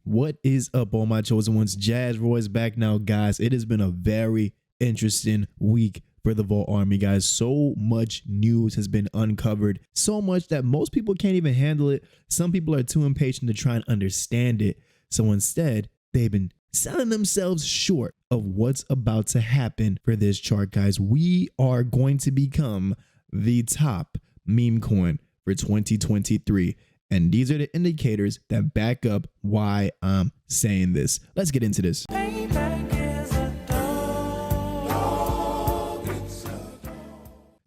What is up, all my chosen ones? Jazz Roy's back now, guys. It has been a very interesting week for the Vault Army, guys. So much news has been uncovered, so much that most people can't even handle it. Some people are too impatient to try and understand it. So instead, they've been selling themselves short of what's about to happen for this chart, guys. We are going to become the top meme coin for 2023. And these are the indicators that back up why I'm saying this. Let's get into this.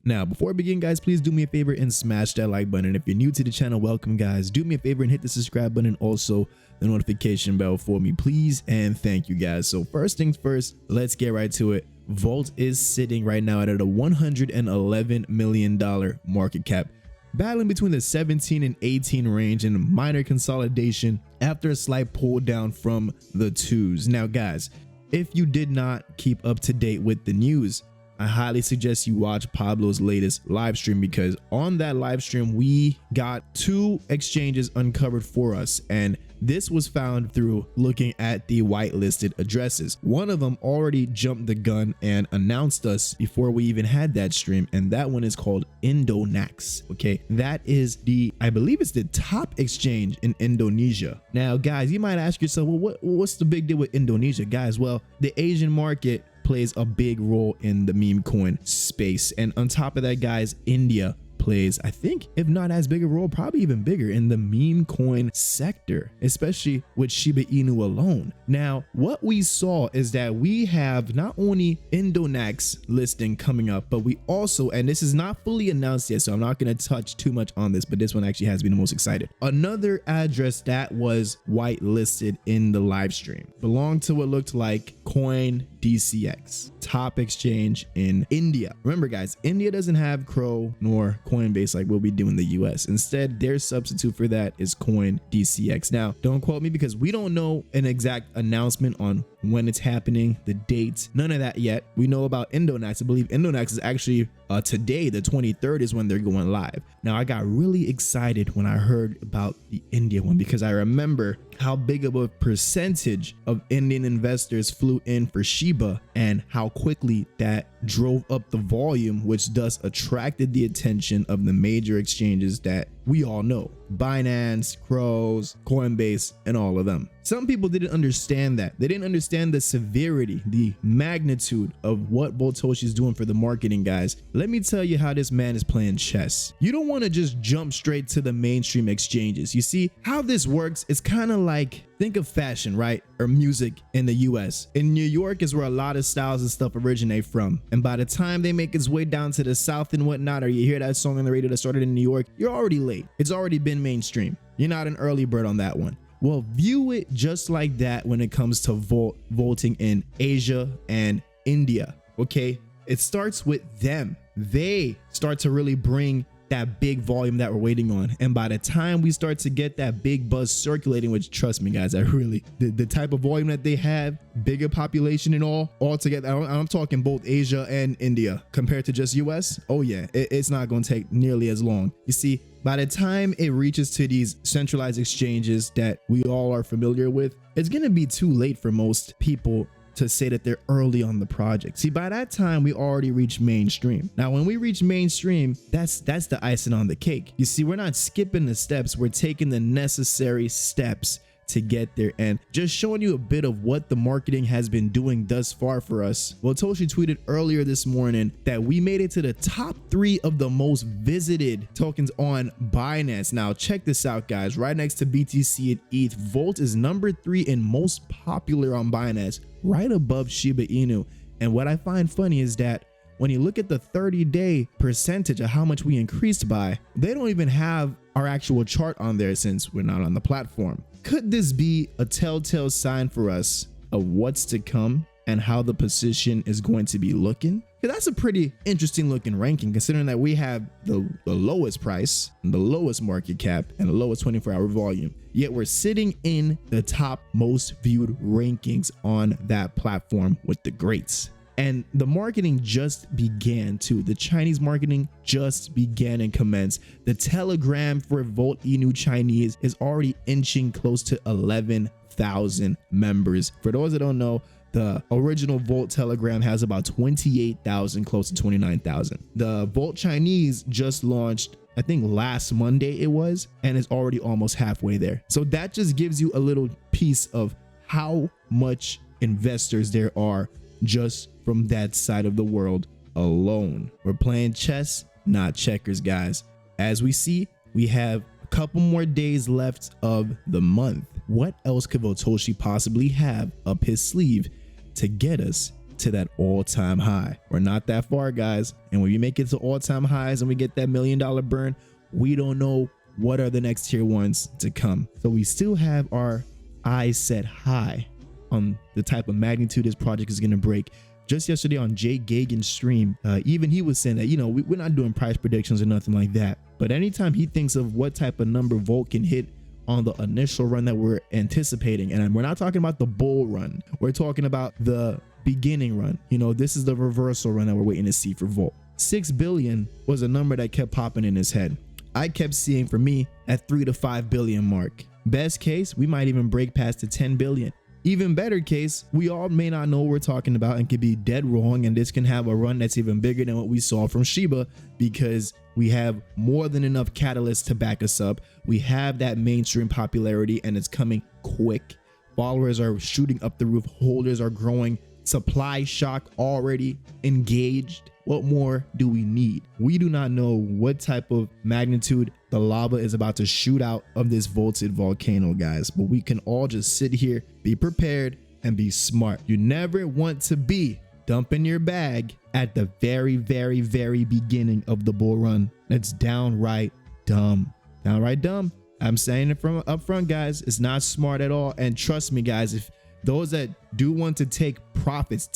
Now, before I begin, guys, please do me a favor and smash that like button. If you're new to the channel, welcome, guys. Do me a favor and hit the subscribe button, also the notification bell for me, please, and thank you, guys. So first things first, let's get right to it. Vault is sitting right now at a $111 million market cap, battling between the 17 and 18 range and minor consolidation after a slight pull down from the twos. Now, guys, if you did not keep up to date with the news, I highly suggest you watch Pablo's latest live stream, because on that live stream, we got two exchanges uncovered for us. And this was found through looking at the whitelisted addresses. One of them already jumped the gun and announced us before we even had that stream. And that one is called Indonax. Okay, that is I believe it's the top exchange in Indonesia. Now, guys, you might ask yourself, well, what's the big deal with Indonesia, guys? Well, the Asian market plays a big role in the meme coin space, and on top of that, guys, India plays, I think, if not as big a role, probably even bigger in the meme coin sector, especially with Shiba Inu alone. Now, what we saw is that we have not only Indonax listing coming up, but we also, and this is not fully announced yet, so I'm not going to touch too much on this, but this one actually has been the most excited. Another address that was whitelisted in the live stream belonged to what looked like Coin DCX, top exchange in India. Remember, guys, India doesn't have Crow nor Coinbase like what we do in the US. Instead, their substitute for that is Coin DCX. Now, don't quote me, because we don't know an exact announcement on when it's happening, the dates, none of that yet. We know about Indonax. I believe Indonax is actually today, the 23rd, is when they're going live. Now, I got really excited when I heard about the India one, because I remember how big of a percentage of Indian investors flew in for Shiba and how quickly that drove up the volume, which thus attracted the attention of the major exchanges that we all know: Binance, Crows, Coinbase, and all of them. Some people didn't understand that. They didn't understand the severity, the magnitude of what Boltoshi is doing for the marketing, guys. Let me tell you how this man is playing chess. You don't want to just jump straight to the mainstream exchanges. You see, how this works is kind of like, think of fashion, right? Or music in the US. In New York is where a lot of styles and stuff originate from. And by the time they make its way down to the South and whatnot, or you hear that song on the radio that started in New York, you're already late. It's already been mainstream. You're not an early bird on that one. Well, view it just like that when it comes to vaulting in Asia and India, okay? It starts with them. They start to really bring that big volume that we're waiting on. And by the time we start to get that big buzz circulating, which, trust me, guys, I really, the type of volume that they have, bigger population and all together, I'm talking both Asia and India compared to just US. Oh yeah, it's not going to take nearly as long. You see, by the time it reaches to these centralized exchanges that we all are familiar with, it's going to be too late for most people to say that they're early on the project. See, by that time, we already reached mainstream. Now, when we reach mainstream, that's the icing on the cake. You see, we're not skipping the steps. We're taking the necessary steps to get there, and just showing you a bit of what the marketing has been doing thus far for us. Well, Toshi tweeted earlier this morning that we made it to the top 3 of the most visited tokens on Binance. Now, check this out, guys. Right next to BTC and ETH, Volt is number 3 and most popular on Binance, right above Shiba Inu. And what I find funny is that when you look at the 30-day percentage of how much we increased by, they don't even have our actual chart on there since we're not on the platform. Could this be a telltale sign for us of what's to come and how the position is going to be looking? Because that's a pretty interesting looking ranking, considering that we have the lowest price, the lowest market cap, and the lowest 24-hour volume. Yet we're sitting in the top most viewed rankings on that platform with the greats. And the marketing just began too. The Chinese marketing just began and commenced. The Telegram for Volt Inu Chinese is already inching close to 11,000 22,000 members. For those that don't know, the original Volt Telegram has about 28,000, close to 29,000. The Volt Chinese just launched, I think last Monday it was, and is already almost halfway there. So that just gives you a little piece of how much investors there are just from that side of the world alone. We're playing chess, not checkers, guys. As we see, we have a couple more days left of the month. What else could Votoshi possibly have up his sleeve to get us to that all-time high? We're not that far, guys. And when we make it to all-time highs and we get that $1 million burn, we don't know what are the next tier ones to come. So we still have our eyes set high on the type of magnitude this project is going to break. Just yesterday on Jay Gagan's stream, even he was saying that, you know, we're not doing price predictions or nothing like that. But anytime he thinks of what type of number Volt can hit on the initial run that we're anticipating, and we're not talking about the bull run, we're talking about the beginning run. You know, this is the reversal run that we're waiting to see for Volt. 6 billion was a number that kept popping in his head. I kept seeing, for me, at 3 to 5 billion mark. Best case, we might even break past the 10 billion. Even better case, we all may not know what we're talking about and could be dead wrong, and this can have a run that's even bigger than what we saw from Shiba, because we have more than enough catalysts to back us up. We have that mainstream popularity, and it's coming quick. Followers are shooting up the roof, holders are growing, supply shock already engaged. What more do we need? We do not know what type of magnitude the lava is about to shoot out of this vaulted volcano, guys, but we can all just sit here, be prepared, and be smart. You never want to be dumping your bag at the very, very, very beginning of the bull run. That's downright dumb. Downright dumb. I'm saying it from up front, guys. It's not smart at all. And trust me, guys, if those that do want to take profits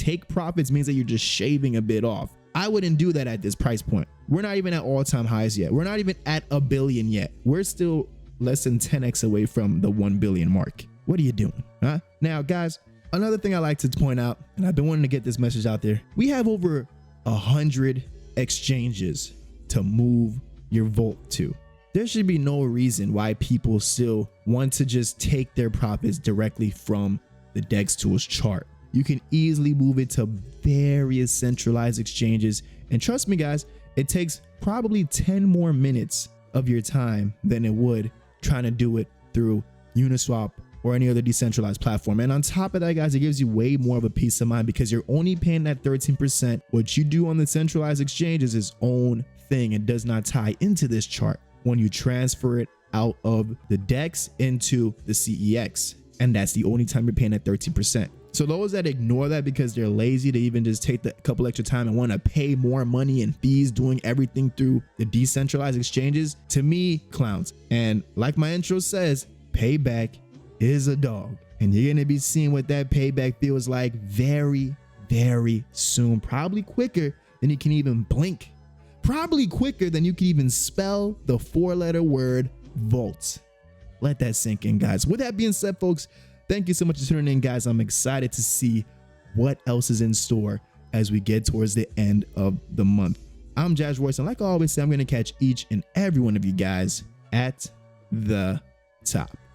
means that you're just shaving a bit off. I wouldn't do that at this price point. We're not even at all-time highs yet. We're not even at $1 billion yet. We're still less than 10x away from the 1 billion mark. What are you doing, huh? Now, guys, another thing I like to point out, and I've been wanting to get this message out there, we have over 100 exchanges to move your Volt to. There should be no reason why people still want to just take their profits directly from the DEX tools chart. You can easily move it to various centralized exchanges. And trust me, guys, it takes probably 10 more minutes of your time than it would trying to do it through Uniswap or any other decentralized platform. And on top of that, guys, it gives you way more of a peace of mind because you're only paying that 13%. What you do on the centralized exchange is its own thing. It does not tie into this chart when you transfer it out of the DEX into the CEX. And that's the only time you're paying that 13%. So those that ignore that because they're lazy to even just take the couple extra time and want to pay more money and fees doing everything through the decentralized exchanges, to me, clowns. And like my intro says, payback is a dog. And you're going to be seeing what that payback feels like very, very soon. Probably quicker than you can even blink. Probably quicker than you can even spell the 4-letter word Volt. Let that sink in, guys. With that being said, folks, thank you so much for tuning in, guys. I'm excited to see what else is in store as we get towards the end of the month. I'm Jazz Royce, and like I always say, I'm going to catch each and every one of you guys at the top.